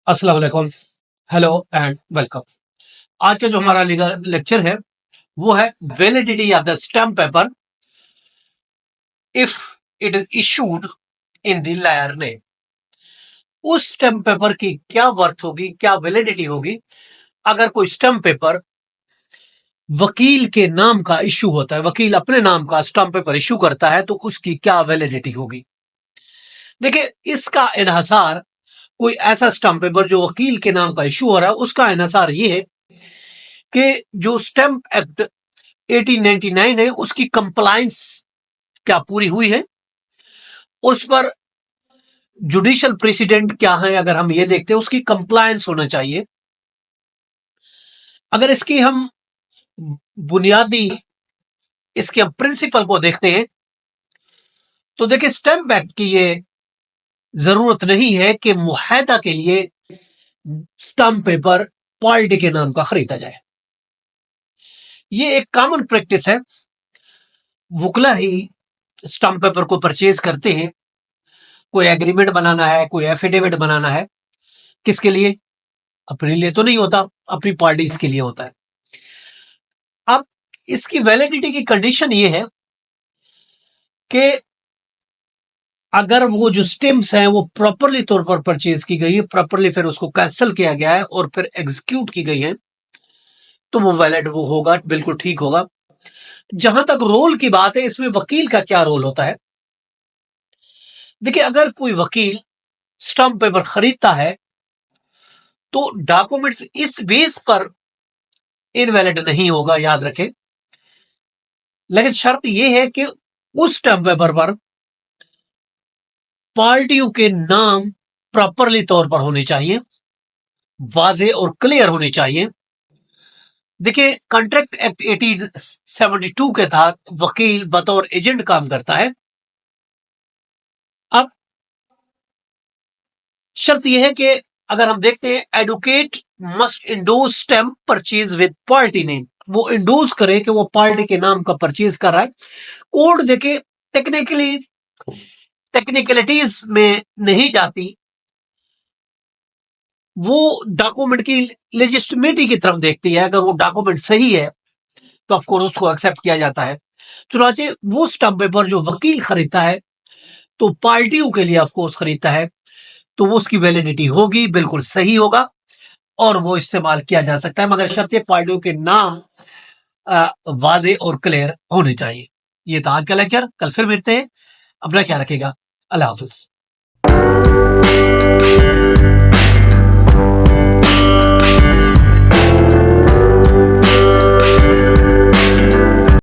अस्सलाम वालेकुम, hello and welcome. आज का जो हमारा लेक्चर है वो है validity of the stamp paper if it is issued in the lawyer name. उस स्टैम्प पेपर की क्या वर्थ होगी, क्या वैलिडिटी होगी अगर कोई स्टैम्प पेपर वकील के नाम का इशू होता है, वकील अपने नाम का स्टैम्प पेपर इशू करता है तो उसकी क्या वैलिडिटी होगी। देखिए, इसका इन्हसार कोई ऐसा स्टैम्प पेपर जो वकील के नाम का इशू हो रहा है उसका इन्हसार ये है कि जो स्टैम्प एक्ट 1899 है उसकी कंप्लायंस क्या पूरी हुई है, उस पर जुडिशियल प्रेसिडेंट क्या है अगर हम ये देखते हैं, उसकी कंप्लायंस होना चाहिए। अगर इसकी हम बुनियादी इसके हम प्रिंसिपल को देखते हैं तो देखिए, स्टैम्प एक्ट की ये जरूरत नहीं है कि मुआहदा के लिए स्टैम्प पेपर पार्टी के नाम का खरीदा जाए। ये एक कॉमन प्रैक्टिस है, वकला ही स्टैम्प पेपर को परचेज करते हैं। कोई एग्रीमेंट बनाना है, कोई एफिडेविट बनाना है, किसके लिए? अपने लिए तो नहीं होता, अपनी पार्टीज के लिए होता है। अब इसकी वैलिडिटी की कंडीशन ये है कि अगर वो जो स्टेम्प्स हैं वो प्रॉपरली तौर पर परचेज की गई है, प्रॉपरली फिर उसको कैंसिल किया गया है और फिर एग्जीक्यूट की गई है, तो वो वैलिड वो होगा, बिल्कुल ठीक होगा। जहां तक रोल की बात है, इसमें वकील का क्या रोल होता है? देखिए, अगर कोई वकील स्टैम्प पेपर खरीदता है तो डॉक्यूमेंट्स इस बेस पर इनवैलिड नहीं होगा, याद रखें। लेकिन शर्त यह है कि उस स्टैम्प पेपर पर पार्टियों के नाम प्रॉपरली तौर पर होने चाहिए, वाजे और क्लियर होने चाहिए। देखिए, कॉन्ट्रैक्ट एक्ट 1872 के तहत वकील बतौर एजेंट काम करता है। अब शर्त यह है कि अगर हम देखते हैं, advocate must indoors stamp purchase with party name, वो इंडोज करे कि वो पार्टी के नाम का परचेज कर रहा है। कोड देखे टेक्निकलिटीज में नहीं जाती, वो डॉक्यूमेंट की लेजिस्टिमेटी की तरफ देखती है। अगर वो डॉक्यूमेंट सही है तो ऑफकोर्स उसको एक्सेप्ट किया जाता है। चुनाचे वो स्टैम्प पेपर जो वकील खरीदता है तो पार्टियों के लिए ऑफकोर्स खरीदता है, तो वो उसकी वैलिडिटी होगी, बिल्कुल सही होगा और वो इस्तेमाल किया जा सकता है, मगर शर्त पार्टियों के नाम वाजे और क्लियर होने चाहिए। ये था आज का लेक्चर, कल फिर मिलते हैं। अपना ख्याल रखिएगा। अल्लाह हाफिज।